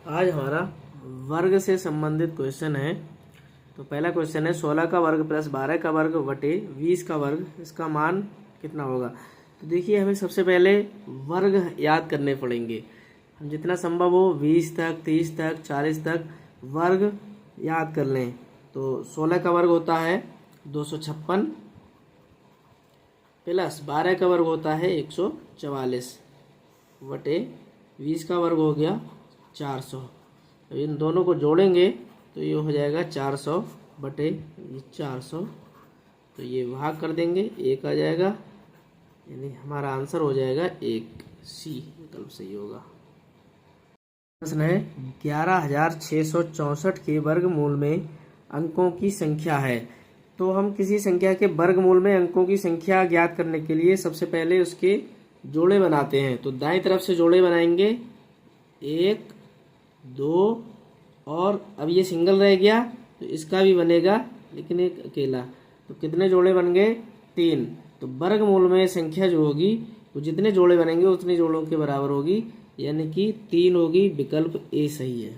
आज हमारा वर्ग से संबंधित क्वेश्चन है। तो पहला क्वेश्चन है 16 का वर्ग प्लस 12 का वर्ग बटे 20 का वर्ग, इसका मान कितना होगा। तो देखिए हमें सबसे पहले वर्ग याद करने पड़ेंगे। हम जितना संभव हो 20 तक, 30 तक, 40 तक वर्ग याद कर लें। तो 16 का वर्ग होता है 256 प्लस 12 का वर्ग होता है 144 बटे 20 का वर्ग हो गया 400। तो इन दोनों को जोड़ेंगे तो ये हो जाएगा 400 बटे 400। तो ये भाग कर देंगे, एक आ जाएगा, यानी हमारा आंसर हो जाएगा 1। सी विकल्प सही होगा। प्रश्न है 11,664 के वर्गमूल में अंकों की संख्या है। तो हम किसी संख्या के वर्गमूल में अंकों की संख्या ज्ञात करने के लिए सबसे पहले उसके जोड़े बनाते हैं। तो दाईं तरफ से जोड़े बनाएंगे 1, 2 और अब ये सिंगल रह गया तो इसका भी बनेगा, लेकिन एक अकेला। तो कितने जोड़े बन गए? 3। तो वर्गमूल में संख्या जो होगी वो जितने जोड़े बनेंगे उतने जोड़ों के बराबर होगी, यानी कि 3 होगी। विकल्प ए सही है।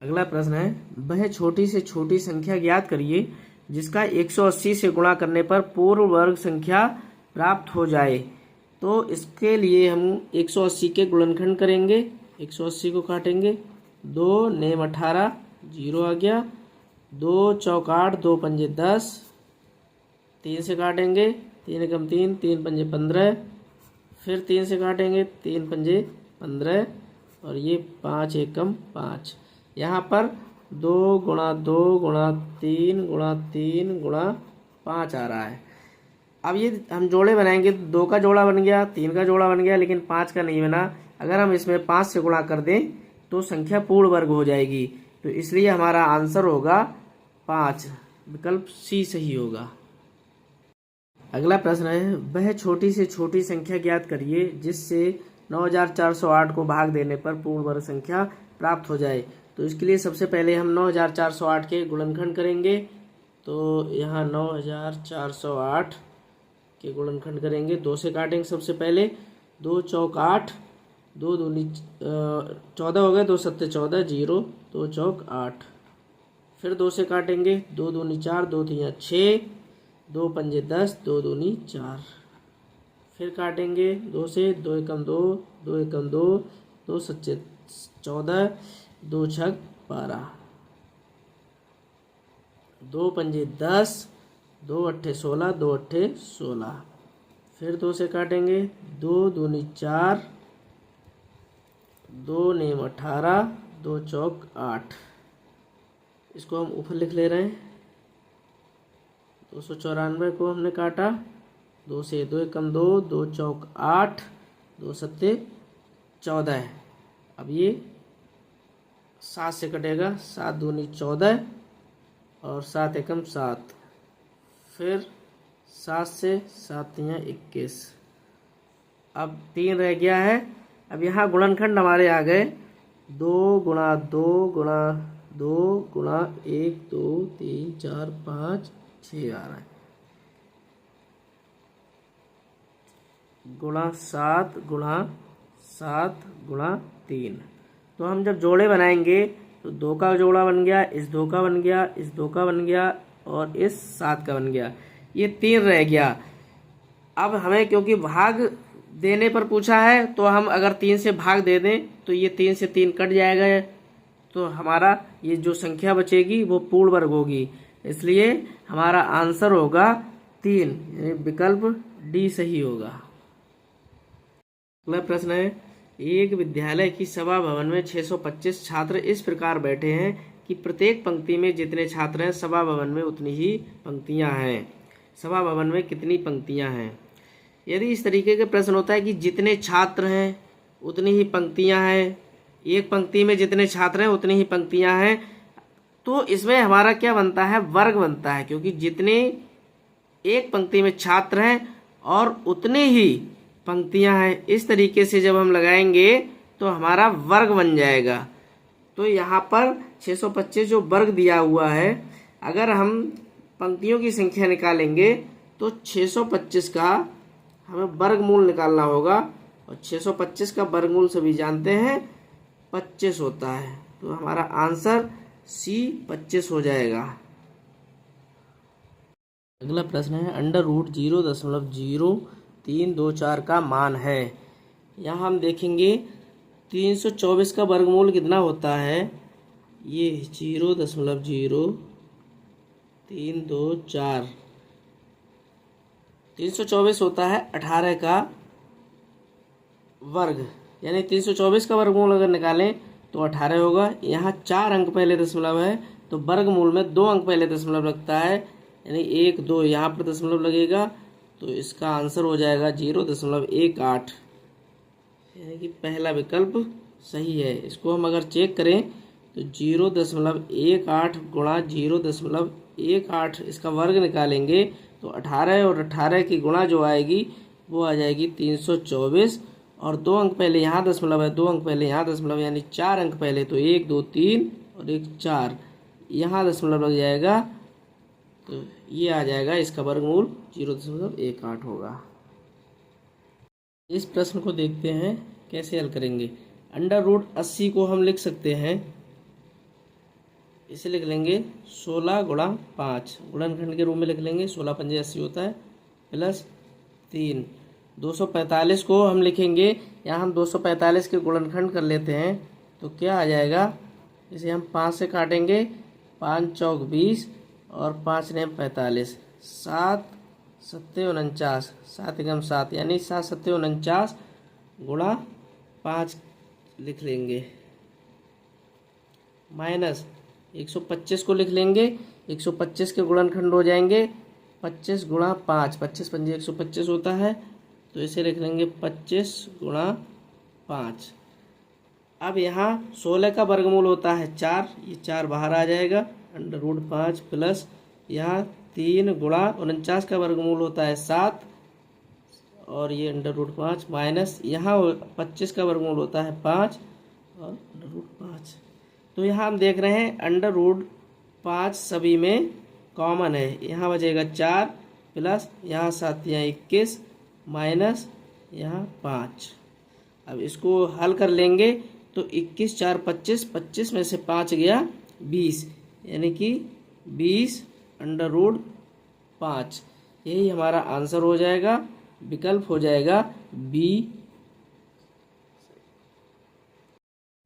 अगला प्रश्न है वह छोटी से छोटी संख्या ज्ञात करिए जिसका 180 से गुणा करने पर पूर्ण वर्ग संख्या प्राप्त हो जाए। तो इसके लिए हम 180 के गुणनखंड करेंगे। 180 को काटेंगे, 2 नेम 18, 0 आ गया, 2 चौक 8, 2 पंजे 10, 3 से काटेंगे, 3 एकम 3, 3 पंजे 15, फिर 3 से काटेंगे, 3 पंजे 15 और ये 5 एकम 5। यहाँ पर 2 गुणा 2 गुणा 3 गुणा 3 गुणा 5 आ रहा है। अब ये हम जोड़े बनाएंगे, 2 का जोड़ा बन गया, 3 का जोड़ा बन गया, लेकिन 5 का नहीं बना। अगर हम इसमें 5 से गुणा कर दें तो संख्या पूर्ण वर्ग हो जाएगी। तो इसलिए हमारा आंसर होगा 5। विकल्प सी सही होगा। अगला प्रश्न है वह छोटी से छोटी संख्या ज्ञात करिए जिससे 9408 को भाग देने पर पूर्ण वर्ग संख्या प्राप्त हो जाए। तो इसके लिए सबसे पहले हम 9408 के गुणनखंड करेंगे। तो यहाँ 9408 के गुणनखंड करेंगे, 2 से काटेंगे सबसे पहले, 2 चौक 8, 2 दूनी 14 हो गए, 2 सत्ते 14, 0, 2 चौक 8, फिर 2 से काटेंगे, 2 दूनी 4, 2 तिया 6, 2 पंजे 10, 2 दूनी 4, फिर काटेंगे 2 से, 2 एकम 2, 2 एकम 2, 2 सच्चे 14, 2 छक 12, 2 पंजे 10, 2 अट्ठे 16, 2 अट्ठे 16, फिर 2 से काटेंगे, 2 दूनी 4, 2 नेम 18, 2 चौक 8। इसको हम ऊपर लिख ले रहे हैं। 294 को हमने काटा, 2 से, 2 एकम 2, 2 चौक 8, 2 सत्ते 14। अब ये 7 से कटेगा, 7 दूनी 14 और 7 एकम 7, फिर 7 से 7 तिया 21। अब 3 रह गया है। अब यहाँ गुणनखंड हमारे आ गए, 2 गुणा 2 गुणा 2 गुणा 1 2 3 4 5 6 आ रहा है, गुणा 7 गुणा 7 गुणा 3। तो हम जब जोड़े बनाएंगे तो 2 का जोड़ा बन गया, इस 2 का बन गया, इस 2 का बन गया और इस 7 का बन गया, ये 3 रह गया। अब हमें क्योंकि भाग देने पर पूछा है तो हम अगर 3 से भाग दे दें तो ये 3 से 3 कट जाएगा, तो हमारा ये जो संख्या बचेगी वो पूर्ण वर्ग होगी। इसलिए हमारा आंसर होगा 3, यानी विकल्प डी सही होगा। अगला प्रश्न है एक विद्यालय की सभा भवन में 625 छात्र इस प्रकार बैठे हैं कि प्रत्येक पंक्ति में जितने छात्र हैं सभा भवन में उतनी ही पंक्तियां हैं। सभा भवन में कितनी पंक्तियां हैं? यदि इस तरीके के प्रश्न होता है कि जितने छात्र हैं उतनी ही पंक्तियां हैं, एक पंक्ति में जितने छात्र हैं उतनी ही पंक्तियां हैं, तो इसमें हमारा क्या बनता है? वर्ग बनता है, क्योंकि जितने एक पंक्ति में छात्र हैं और उतने ही पंक्तियां हैं। इस तरीके से जब हम लगाएंगे तो हमारा वर्ग बन जाएगा। तो यहाँ पर 625 जो वर्ग दिया हुआ है, अगर हम पंक्तियों की संख्या निकालेंगे तो 625 का हमें वर्गमूल निकालना होगा, और 625 का वर्गमूल सभी जानते हैं 25 होता है। तो हमारा आंसर सी 25 हो जाएगा। अगला प्रश्न है अंडर रूट 0.0324 का मान है। यहाँ हम देखेंगे 324 का वर्गमूल कितना होता है। ये 0.0324 324 होता है 18 का वर्ग, यानी 324 का वर्गमूल अगर निकालें तो 18 होगा। यहाँ 4 अंक पहले दशमलव है तो वर्गमूल में 2 अंक पहले दशमलव लगता है, यानी 1 2 यहाँ पर दशमलव लगेगा। तो इसका आंसर हो जाएगा 0.18, यानी कि पहला विकल्प सही है। इसको हम अगर चेक करें तो 0.18 गुणा 0.18 इसका वर्ग निकालेंगे तो 18 और 18 की गुणा जो आएगी वो आ जाएगी 324, और 2 अंक पहले यहाँ दशमलव है, 2 अंक पहले यहाँ दशमलव, यानी 4 अंक पहले, तो 1 2 3 और 1 4 यहाँ दशमलव लग जाएगा। तो ये आ जाएगा, इसका वर्गमूल 0.18 होगा। इस प्रश्न को देखते हैं कैसे हल करेंगे। अंडर रूट 80 को हम लिख सकते हैं, इसे लिख लेंगे 16 गुणा 5, गुणनखंड के रूप में लिख लेंगे। 16 पंजे 80 होता है, प्लस 3। 245 को हम लिखेंगे, यहाँ हम 245 के गुणनखंड कर लेते हैं तो क्या आ जाएगा, इसे हम 5 से काटेंगे, 5 चौक 20 और 5 ने 45, 7 7 49, 7 एकम 7, यानी 7 7 49 गुणा 5 लिख लेंगे, माइनस 125 को लिख लेंगे। 125 के गुणनखंड हो जाएंगे 25 गुणा 5, 25 पंजे 125 होता है, तो इसे लिख लेंगे 25 गुणा 5। अब यहाँ 16 का वर्गमूल होता है 4, ये 4 बाहर आ जाएगा, अंडर रूट 5 प्लस यहाँ 3 गुणा 49 का वर्गमूल होता है 7, और ये अंडर रूट 5 माइनस यहाँ 25 का वर्गमूल होता है 5 और अंडर रूट 5। तो यहाँ हम देख रहे हैं अंडर रूट 5 सभी में कॉमन है, यहाँ बचेगा 4 प्लस यहाँ 7 यहाँ 21 माइनस यहाँ 5। अब इसको हल कर लेंगे तो 21 4 25, 25 में से 5 गया 20, यानी कि 20 अंडर रूट 5, यही हमारा आंसर हो जाएगा, विकल्प हो जाएगा बी।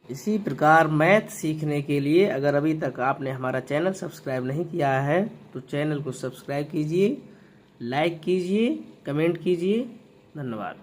इसी प्रकार मैथ सीखने के लिए अगर अभी तक आपने हमारा चैनल सब्सक्राइब नहीं किया है तो चैनल को सब्सक्राइब कीजिए, लाइक कीजिए, कमेंट कीजिए। धन्यवाद।